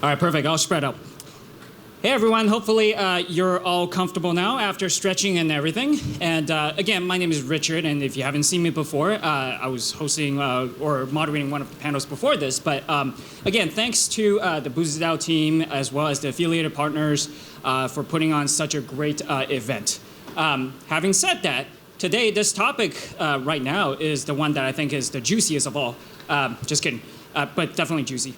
All right, perfect. I'll spread out. Hey, everyone. Hopefully, you're all comfortable now after stretching and everything. And again, my name is Richard. And if you haven't seen me before, I was hosting or moderating one of the panels before this. But again, thanks to the Bu Zhi DAO team, as well as the affiliated partners for putting on such a great event. Having said that, today, this topic right now is the one that I think is the juiciest of all. Just kidding, but definitely juicy.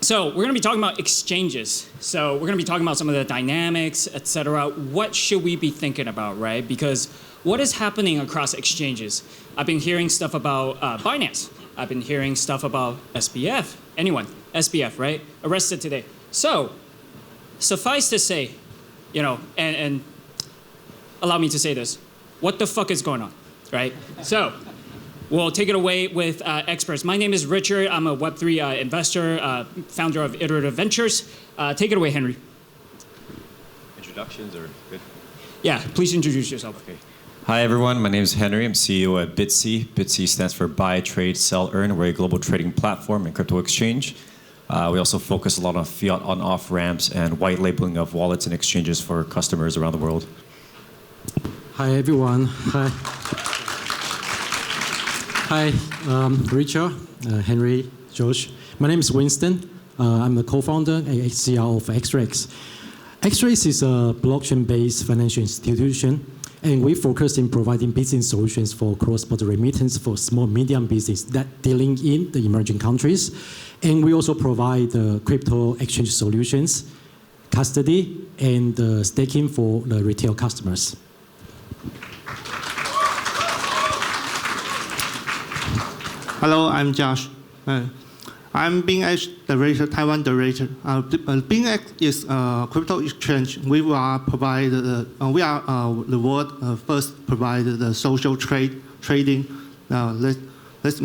So we're going to be talking about exchanges. So we're going to be talking about some of the dynamics, et cetera. What should we be thinking about, right? Because what is happening across exchanges? I've been hearing stuff about Binance. I've been hearing stuff about SBF. Anyone? SBF, right? Arrested today. So suffice to say, you know, and allow me to say this, what the fuck is going on, right? So we'll take it away with experts. My name is Richard. I'm a Web3 investor, founder of Iterative Ventures. Take it away, Henry. Introductions are good? Yeah, please introduce yourself. Okay. Hi, everyone. My name is Henry. I'm CEO at BTSE. BTSE stands for Buy, Trade, Sell, Earn. We're a global trading platform and crypto exchange. We also focus a lot on fiat on-off ramps and white labeling of wallets and exchanges for customers around the world. Hi, everyone. Hi. Hi, Richard, Henry, Josh. My name is Winston. I'm the co-founder and Hsiao of XREX. XREX is a blockchain-based financial institution, and we focus in providing business solutions for cross-border remittance for small, medium business that dealing in the emerging countries. And we also provide crypto exchange solutions, custody, and staking for the retail customers. Hello, I'm Josh. I'm BingX Director, Taiwan Director. BingX is a crypto exchange. We are the world first provider the social trading. That's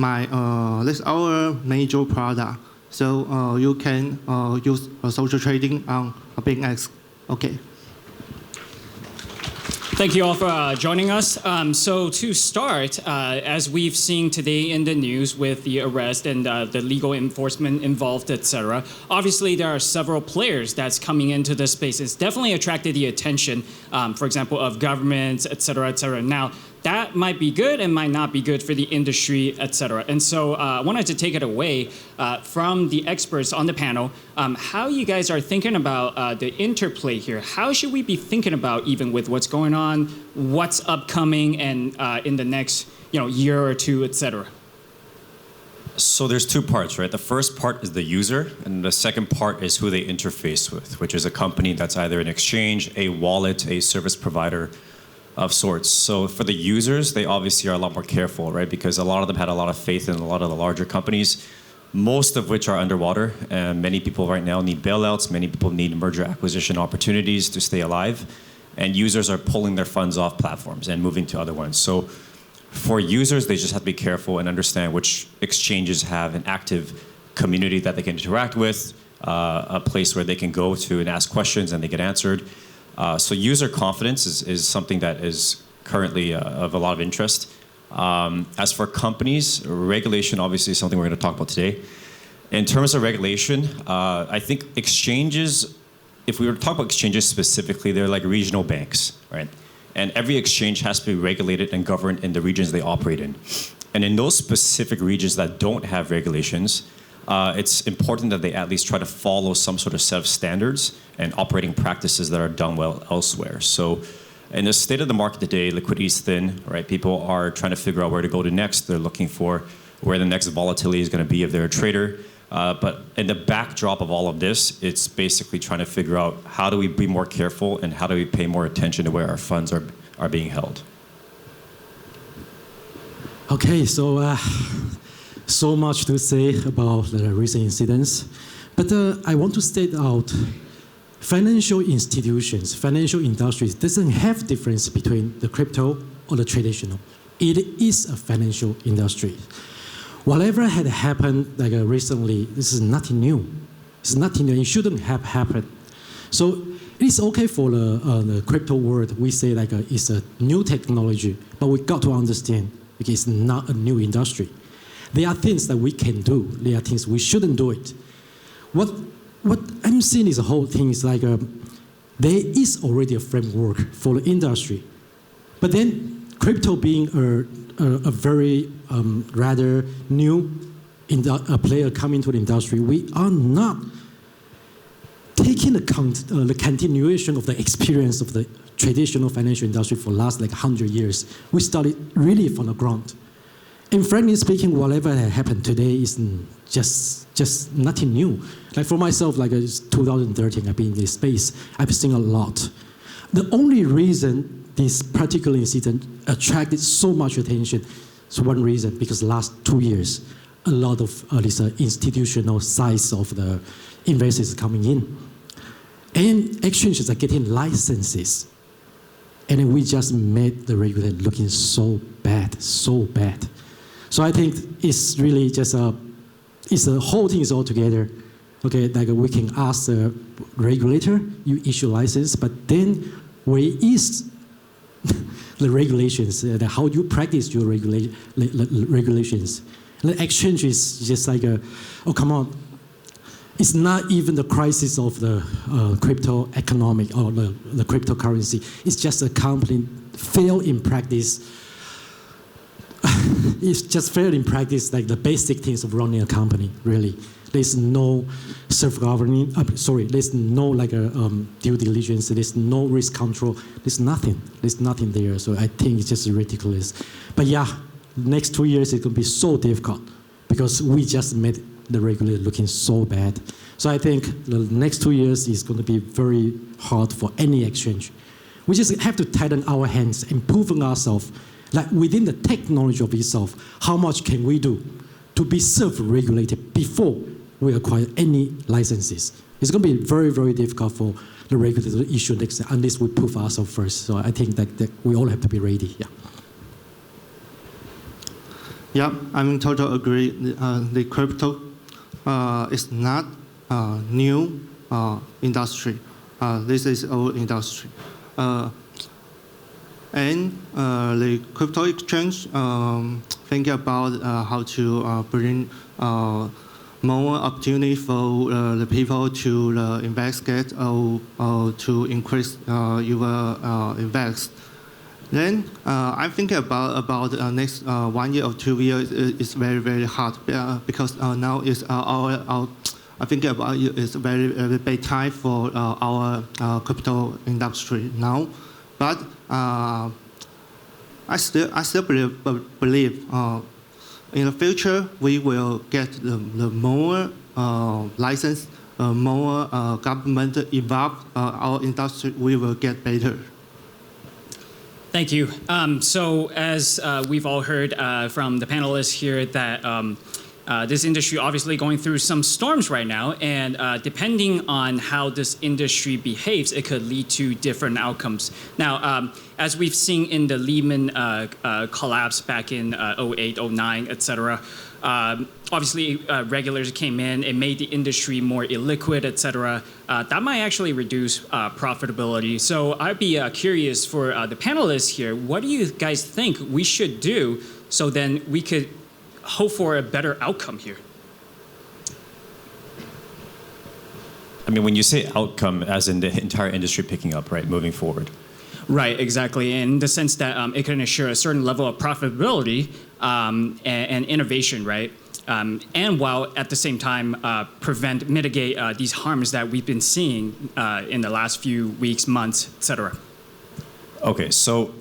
our major product. So you can use social trading on BingX. Okay. Thank you all for joining us. So to start, as we've seen today in the news with the arrest and the legal enforcement involved, et cetera, obviously there are several players that's coming into this space. It's definitely attracted the attention, for example, of governments, et cetera, et cetera. Now, that might be good and might not be good for the industry, et cetera. And so I wanted to take it away from the experts on the panel, how you guys are thinking about the interplay here. How should we be thinking about, even with what's going on, what's upcoming, and in the next year or two, et cetera? So there's two parts, right? The first part is the user, and the second part is who they interface with, which is a company that's either an exchange, a wallet, a service provider of sorts. So for the users, they obviously are a lot more careful, right? Because a lot of them had a lot of faith in a lot of the larger companies, most of which are underwater. And many people right now need bailouts. Many people need merger acquisition opportunities to stay alive. And users are pulling their funds off platforms and moving to other ones. So for users, they just have to be careful and understand which exchanges have an active community that they can interact with, a place where they can go to and ask questions and they get answered. So user confidence is something that is currently of a lot of interest. As for companies, regulation obviously is something we're going to talk about today. In terms of regulation, I think exchanges, if we were to talk about exchanges specifically, they're like regional banks, right? And every exchange has to be regulated and governed in the regions they operate in. And in those specific regions that don't have regulations, it's important that they at least try to follow some sort of set of standards and operating practices that are done well elsewhere. So in the state of the market today, liquidity is thin, right? People are trying to figure out where to go to next. They're looking for where the next volatility is going to be if they're a trader. But in the backdrop of all of this, it's basically trying to figure out how do we be more careful and how do we pay more attention to where our funds are being held. Okay, so much to say about the recent incidents. But I want to state out, financial institutions, financial industries doesn't have difference between the crypto or the traditional. It is a financial industry. Whatever had happened recently, this is nothing new. It's nothing new. It shouldn't have happened. So it's okay for the crypto world. We say it's a new technology, but we got to understand it's not a new industry. There are things that we can do. There are things we shouldn't do it. what I'm seeing is the whole thing is like there is already a framework for the industry, but then crypto being a very rather new a player coming to the industry, we are not taking the continuation of the experience of the traditional financial industry for the last like 100 years. We started really from the ground. And frankly speaking, whatever had happened today is just nothing new. Like for myself, like it's 2013, I've been in this space. I've seen a lot. The only reason this particular incident attracted so much attention is one reason, because last 2 years, a lot of this institutional size of the investors coming in. And exchanges are getting licenses. And then we just made the regulator looking so bad, so bad. So I think it's really just it's the whole thing is all together. Okay, like we can ask the regulator, you issue license, but then where is the regulations? How do you practice your regulations? The exchange is just like oh come on. It's not even the crisis of the crypto economic or the cryptocurrency. It's just a company fail in practice. It's just failed in practice, like the basic things of running a company, really. There's no self-governing, there's no like a due diligence, there's no risk control, there's nothing there. So I think it's just ridiculous. But yeah, next 2 years it's gonna be so difficult because we just made the regulator looking so bad. So I think the next 2 years is gonna be very hard for any exchange. We just have to tighten our hands and prove ourselves, like within the technology of itself, how much can we do to be self-regulated before we acquire any licenses. It's going to be very, very difficult for the regulator to issue next unless we prove ourselves first. So I think that we all have to be ready. Yeah. Yeah, I'm in total agree. The crypto is not a new industry. This is old industry. And the crypto exchange think about how to bring more opportunity for the people to investigate or to increase your invest. Then I'm thinking about next 1 year or 2 years is very, very hard because now is our I think about it's very, very bad time for our crypto industry now. But I still believe in the future we will get the more license, more government involved. Our industry we will get better. Thank you. So as we've all heard from the panelists here that this industry obviously going through some storms right now, and depending on how this industry behaves, it could lead to different outcomes. Now, as we've seen in the Lehman collapse back in 08, 09, et cetera, obviously regulators came in, it made the industry more illiquid, et cetera. That might actually reduce profitability. So I'd be curious for the panelists here, what do you guys think we should do so then we could hope for a better outcome here? I mean, when you say outcome, as in the entire industry picking up, right, moving forward. Right, exactly. In the sense that it can ensure a certain level of profitability and innovation, right? And while at the same time mitigate these harms that we've been seeing in the last few weeks, months, et cetera. Okay, so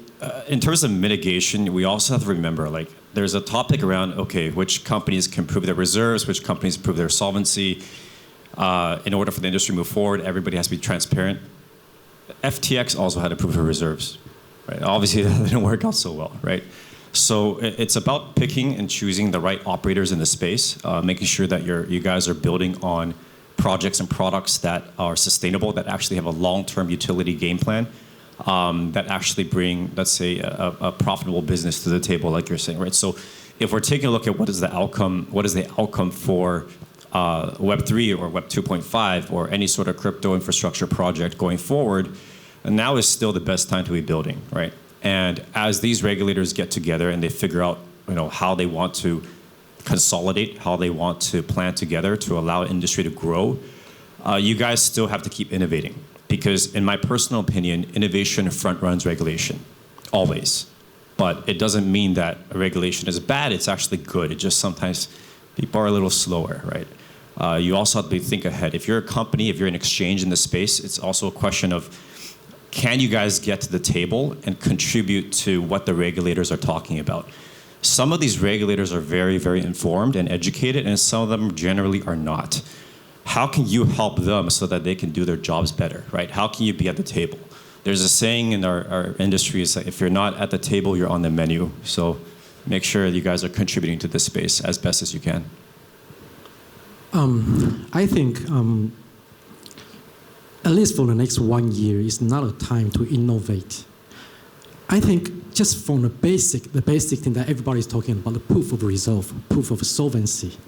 in terms of mitigation, we also have to remember, like, there's a topic around, okay, which companies can prove their reserves, which companies prove their solvency. In order for the industry to move forward, everybody has to be transparent. FTX also had to prove her reserves, right? Obviously, that didn't work out so well, right? So it's about picking and choosing the right operators in the space, making sure that you guys are building on projects and products that are sustainable, that actually have a long-term utility game plan, that actually bring, let's say, a profitable business to the table, like you're saying, right? So if we're taking a look at what is the outcome for Web3 or Web 2.5 or any sort of crypto infrastructure project going forward, and now is still the best time to be building, right? And as these regulators get together and they figure out, how they want to consolidate, how they want to plan together to allow industry to grow, you guys still have to keep innovating. Because in my personal opinion, innovation front runs regulation, always. But it doesn't mean that a regulation is bad, it's actually good. It just sometimes people are a little slower, right? You also have to think ahead. If you're a company, if you're an exchange in the space, it's also a question of, can you guys get to the table and contribute to what the regulators are talking about? Some of these regulators are very, very informed and educated, and some of them generally are not. How can you help them so that they can do their jobs better, right? How can you be at the table? There's a saying in our industry is that if you're not at the table, you're on the menu. So make sure you guys are contributing to this space as best as you can. I think, at least for the next 1 year, is not a time to innovate. I think just from the basic thing that everybody's talking about, the proof of reserve, proof of solvency.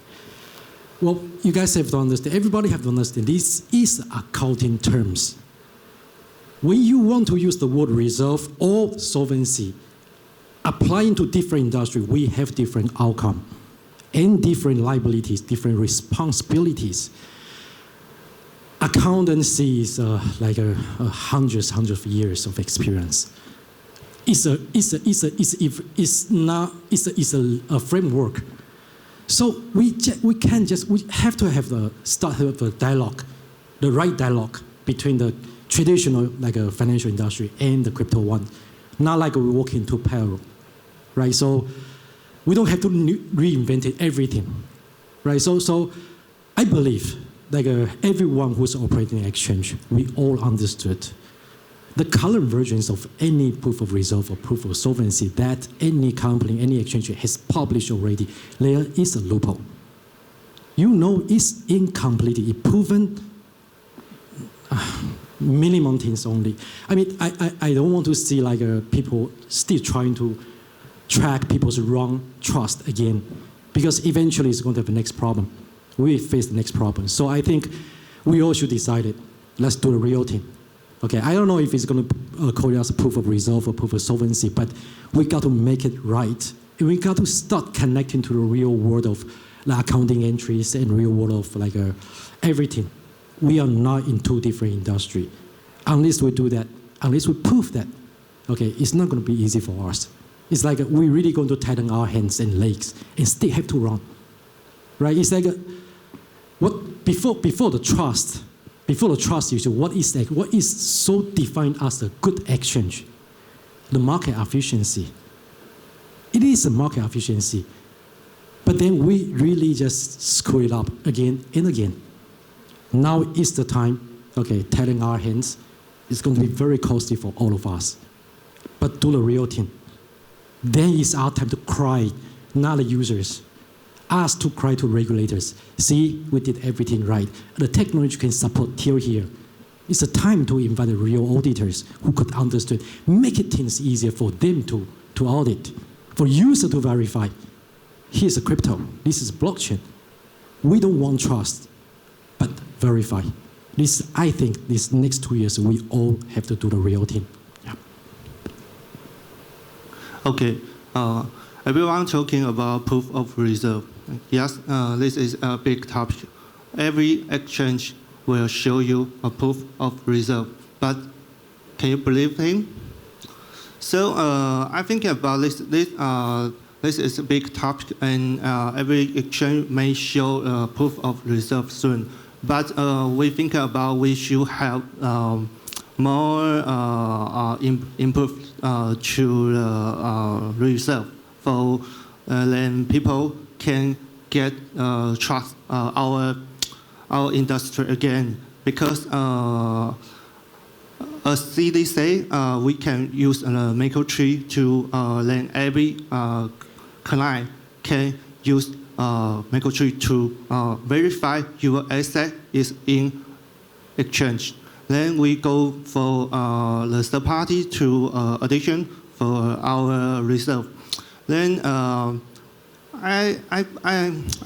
Well, you guys have to understand, everybody have to understand, this is accounting terms. When you want to use the word reserve or solvency, applying to different industry, we have different outcome and different liabilities, different responsibilities. Accountancy is like hundreds of years of experience. It's a framework. So we have to have the dialogue, the right dialogue between the traditional like a financial industry and the crypto one, not like we walk into parallel, right? So we don't have to reinvent everything, right? So I believe like everyone who's operating an exchange, we all understood the current versions of any proof of reserve or proof of solvency that any company, any exchange has published already, there is a loophole. You know it's incomplete, it's proven minimum things only. I mean, I don't want to see like people still trying to track people's wrong trust again, because eventually it's going to have the next problem. We face the next problem. So I think we all should decide it. Let's do the real thing. Okay, I don't know if it's going to call us proof of reserve or proof of solvency, but we got to make it right. And we got to start connecting to the real world of like, accounting entries and real world of like everything. We are not in two different industries. Unless we do that, unless we prove that, okay, it's not going to be easy for us. It's like we're really going to tighten our hands and legs and still have to run, right? It's like what before the trust issue, what is so defined as a good exchange? The market efficiency. It is a market efficiency, but then we really just screw it up again and again. Now is the time, okay, tightening our hands. It's going to be very costly for all of us, but do the real thing. Then it's our time to cry, not the users. Us to cry to regulators. See, we did everything right. The technology can support till here. It's a time to invite the real auditors who could understand, make it things easier for them to audit, for users to verify. Here's a crypto. This is blockchain. We don't want trust, but verify. This, I think, these next 2 years, we all have to do the real thing. Yeah. Okay. Everyone talking about proof of reserve. Yes, this is a big topic. Every exchange will show you a proof of reserve, but can you believe him? So I think about this is a big topic, and every exchange may show proof of reserve soon. But we think about we should have more input to reserve, for then people can get trust our industry again, because as CDC, we can use a macro tree to then every client can use macro tree to verify your asset is in exchange. Then we go for the third party to addition for our reserve. Then I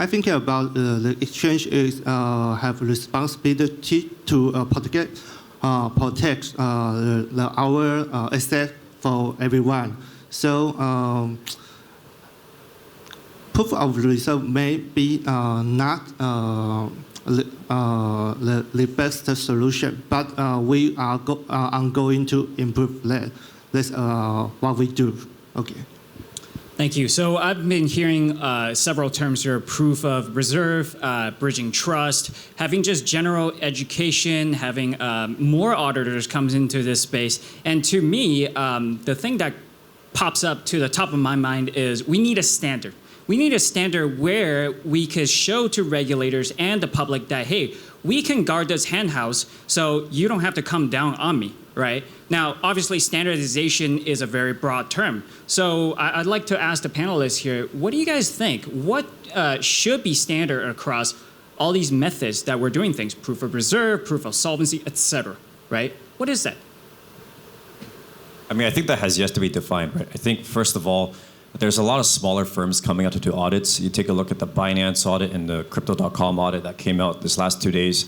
think about the exchange is have responsibility to protect our asset for everyone. So proof of reserve may be not the best solution, but we are going to improve that. That's what we do. Okay. Thank you. So I've been hearing several terms here: proof of reserve, bridging trust, having just general education, having more auditors comes into this space. And to me, the thing that pops up to the top of my mind is we need a standard. We need a standard where we could show to regulators and the public that, hey, we can guard this henhouse, so you don't have to come down on me, right? Now, obviously, standardization is a very broad term. So I'd like to ask the panelists here, what do you guys think? What should be standard across all these methods that we're doing things? Proof of reserve, proof of solvency, et cetera, right? What is that? I mean, I think that has yet to be defined, right? I think, first of all, there's a lot of smaller firms coming out to do audits. You take a look at the Binance audit and the Crypto.com audit that came out this last 2 days.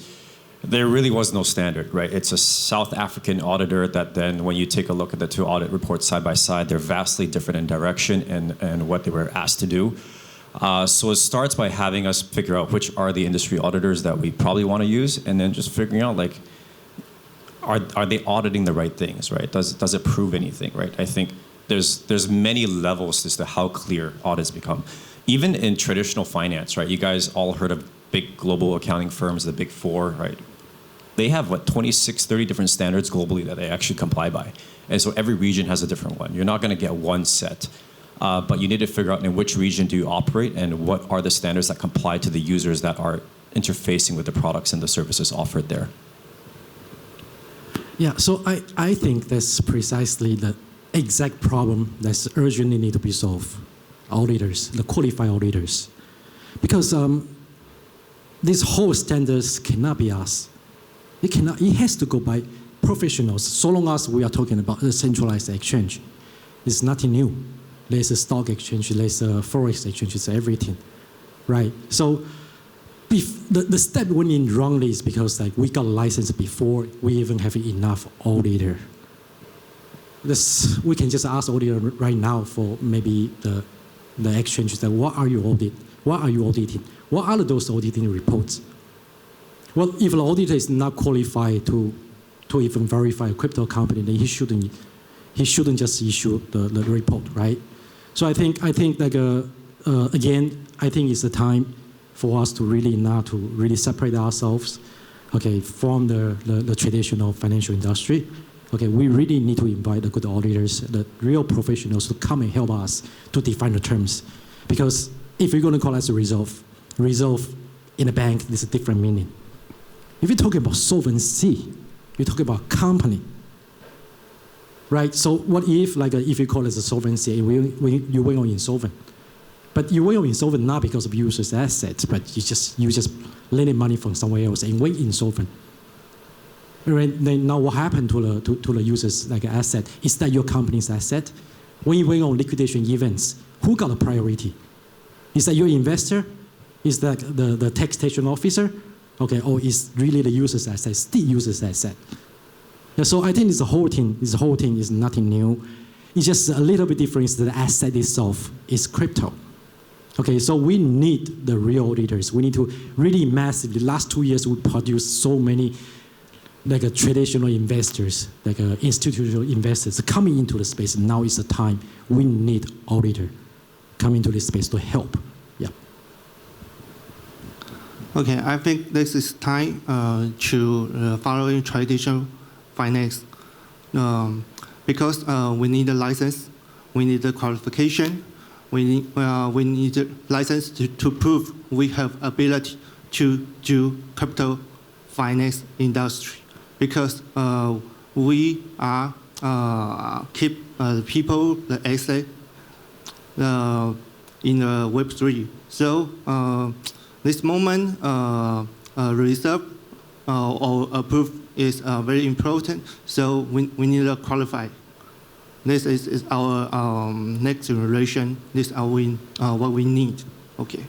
There really was no standard, right? It's a South African auditor that then, when you take a look at the two audit reports side by side, they're vastly different in direction and what they were asked to do. So it starts by having us figure out which are the industry auditors that we probably want to use, and then just figuring out, like, are they auditing the right things, right? Does it prove anything, right? I think there's many levels as to how clear audits become. Even in traditional finance, right? You guys all heard of big global accounting firms, the Big Four, right? They have, 26, 30 different standards globally that they actually comply by. And so every region has a different one. You're not going to get one set. But you need to figure out in which region do you operate and what are the standards that comply to the users that are interfacing with the products and the services offered there. Yeah, so I think that's precisely the exact problem that's urgently need to be solved. Auditors, the qualified auditors. Because these whole standards cannot be us. It has to go by professionals, so long as we are talking about a centralized exchange. It's nothing new. There's a stock exchange, there's a forex exchange, it's everything, right? So if the step went in wrongly is because we got a license before we even have enough auditor. We can just ask auditor right now for maybe the exchanges that what are you auditing? What are you auditing? What are those auditing reports? Well, if the auditor is not qualified to even verify a crypto company, then he shouldn't just issue the report, right? So I think again, I think it's the time for us to really separate ourselves, okay, from the traditional financial industry. Okay, we really need to invite the good auditors, the real professionals to come and help us to define the terms. Because if you're going to call us a reserve in a bank, there's a different meaning. If you're talking about solvency, you're talking about company, right? So what if, if you call it a solvency, you went on insolvent, but you went on insolvent not because of users' assets, but you just lending money from somewhere else and went insolvent. Right? Then now what happened to the users' asset? Is that your company's asset? When you went on liquidation events, who got a priority? Is that your investor? Is that the taxation officer? Okay, or is really the user's asset, still user's asset? Yeah, so I think this whole thing is nothing new. It's just a little bit different. The asset itself is crypto. Okay, so we need the real auditors. We need to really massively. The last 2 years, we produced so many traditional investors, institutional investors coming into the space. Now is the time. We need auditor coming into this space to help. Yeah. Okay, I think this is time to following traditional finance because we need a license, we need a qualification, we need a license to prove we have ability to do crypto finance industry because we are keep people the asset in the Web3. So this moment reserve or approve is very important. So we need to qualify. This is our next generation. This is what we need. Okay.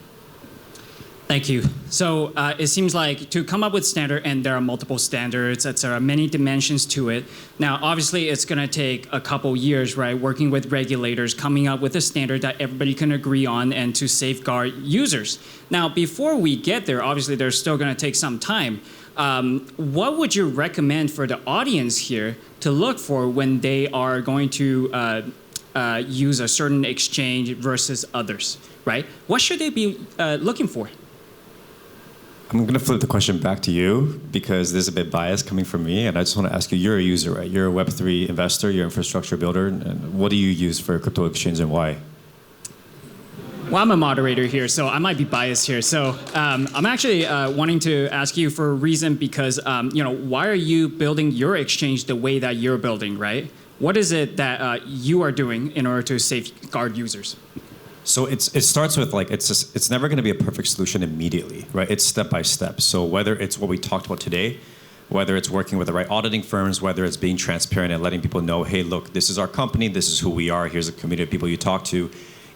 Thank you. So it seems like to come up with standard, and there are multiple standards, etc., many dimensions to it. Now, obviously, it's going to take a couple years, right, working with regulators, coming up with a standard that everybody can agree on and to safeguard users. Now, before we get there, obviously, there's still going to take some time. What would you recommend for the audience here to look for when they are going to use a certain exchange versus others, right? What should they be looking for? I'm going to flip the question back to you because there's a bit bias coming from me, and I just want to ask you, you're a user, right? You're a Web3 investor, you're an infrastructure builder, and what do you use for crypto exchange and why? Well, I'm a moderator here, so I might be biased here. So I'm actually wanting to ask you for a reason because, why are you building your exchange the way that you're building, right? What is it that you are doing in order to safeguard users? So it starts with it's never going to be a perfect solution immediately, right? It's step by step. So whether it's what we talked about today, whether it's working with the right auditing firms, whether it's being transparent and letting people know, hey, look, this is our company, this is who we are, here's a community of people you talk to.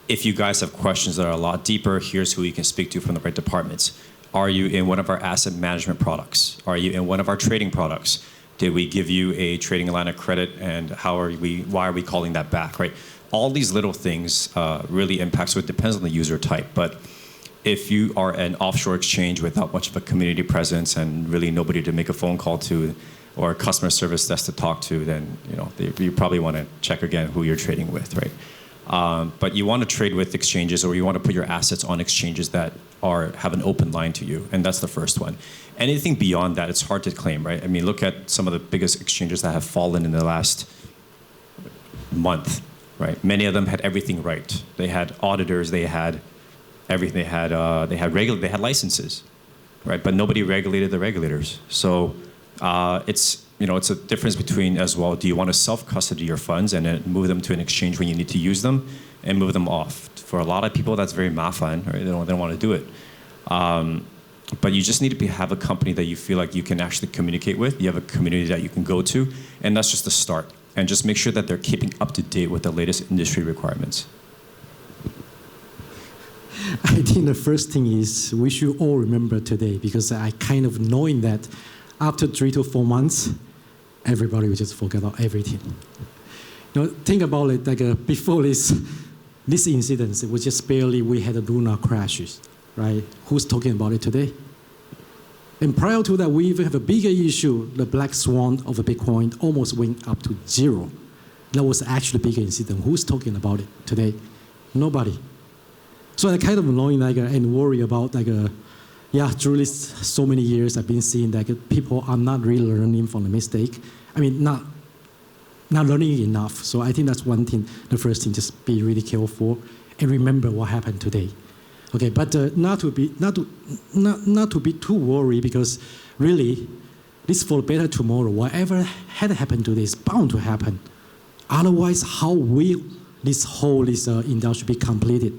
If you guys have questions that are a lot deeper, here's who you can speak to from the right departments. Are you in one of our asset management products? Are you in one of our trading products? Did we give you a trading line of credit, and why are we calling that back, right? All these little things really impact, so it depends on the user type. But if you are an offshore exchange without much of a community presence and really nobody to make a phone call to or a customer service desk to talk to, then you probably want to check again who you're trading with, right? But you want to trade with exchanges, or you want to put your assets on exchanges that have an open line to you, and that's the first one. Anything beyond that, it's hard to claim, right? I mean, look at some of the biggest exchanges that have fallen in the last month. Right. Many of them had everything right. They had auditors. They had everything. They had licenses, right? But nobody regulated the regulators. So it's a difference between as well. Do you want to self-custody your funds and then move them to an exchange when you need to use them, and move them off? For a lot of people, that's very mafan, right? They don't want to do it. But you just need to have a company that you feel like you can actually communicate with. You have a community that you can go to, and that's just the start. And just make sure that they're keeping up to date with the latest industry requirements. I think the first thing is we should all remember today, because I kind of knowing that after 3 to 4 months, everybody will just forget about everything. Think about it, before this incident, it was just we had a lunar crashes, right? Who's talking about it today? And prior to that, we even have a bigger issue. The black swan of the Bitcoin almost went up to 0. That was actually a bigger incident. Who's talking about it today? Nobody. So I kind of annoying and worry about through this so many years I've been seeing that people are not really learning from the mistake. I mean, not learning enough. So I think that's one thing. The first thing, just be really careful and remember what happened today. Okay, but not to be too worried, because really, this for better tomorrow. Whatever had happened today is bound to happen. Otherwise, how will this whole industry be completed?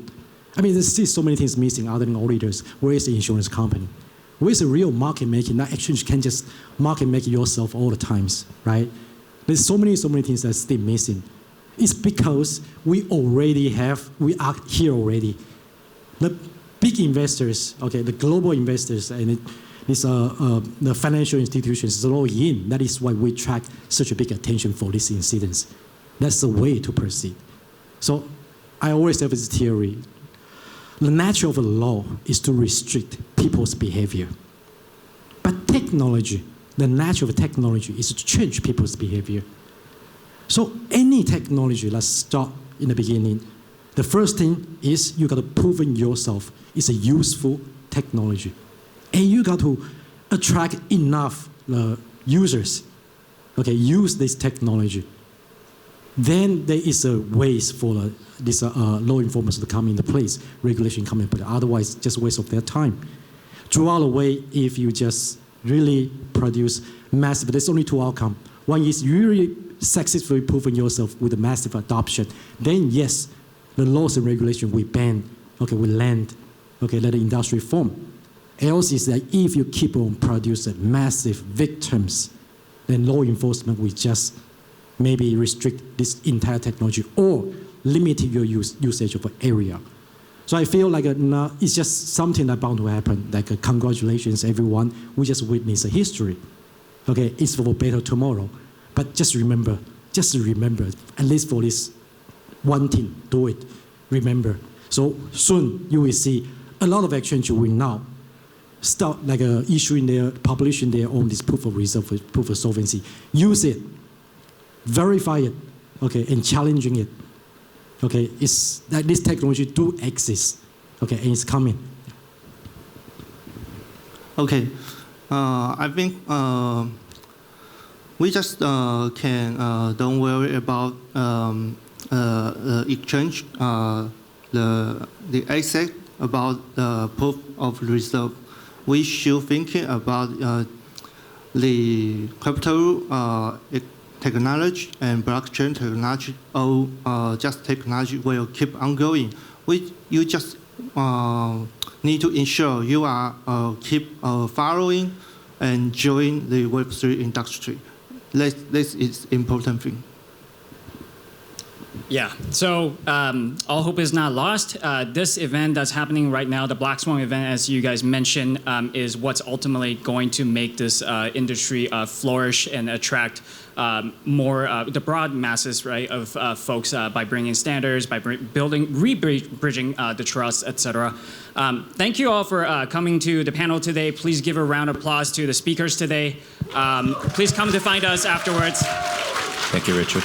I mean, there's still so many things missing other than auditors. Where is the insurance company? Where is the real market making? That exchange can just market make yourself all the times, right? There's so many things that's still missing. It's because we are here already. The big investors, the global investors, and the financial institutions are all in. That is why we track such a big attention for these incidents. That's the way to proceed. So I always have this theory. The nature of the law is to restrict people's behavior. But technology, the nature of technology is to change people's behavior. So any technology, let's start in the beginning. The first thing is you got to prove yourself it's a useful technology. And you got to attract enough users, use this technology. Then there is a ways for this law enforcement to come into place, regulation come into place. Otherwise, just waste of their time. Throughout the way, if you just really produce massive, there's only two outcomes. One is you really successfully proving yourself with a massive adoption. Then yes, the laws and regulation we ban, we land, let the industry form. Else is that if you keep on producing massive victims, then law enforcement will just maybe restrict this entire technology or limit your usage of an area. So I feel like it's just something that's bound to happen. Like congratulations, everyone. We just witnessed a history. Okay, it's for better tomorrow. But just remember, at least for this one thing, do it. Remember. So soon you will see a lot of exchange will now start like issuing publishing their own this proof of reserve, proof of solvency. Use it, verify it, okay, and challenging it. Okay, it's that this technology do exist. Okay, and it's coming. Okay, I think we just can don't worry about exchange, the asset about the proof of reserve. We should thinking about the crypto technology and blockchain technology, or just technology will keep on going. You just need to ensure you are keep following and join the Web3 industry. This is important thing. Yeah, so all hope is not lost. This event that's happening right now, the Black Swan event, as you guys mentioned, is what's ultimately going to make this industry flourish and attract more the broad masses, right, of folks by bringing standards, by bridging the trust, etc. Thank you all for coming to the panel today. Please give a round of applause to the speakers today. Please come to find us afterwards. Thank you, Richard.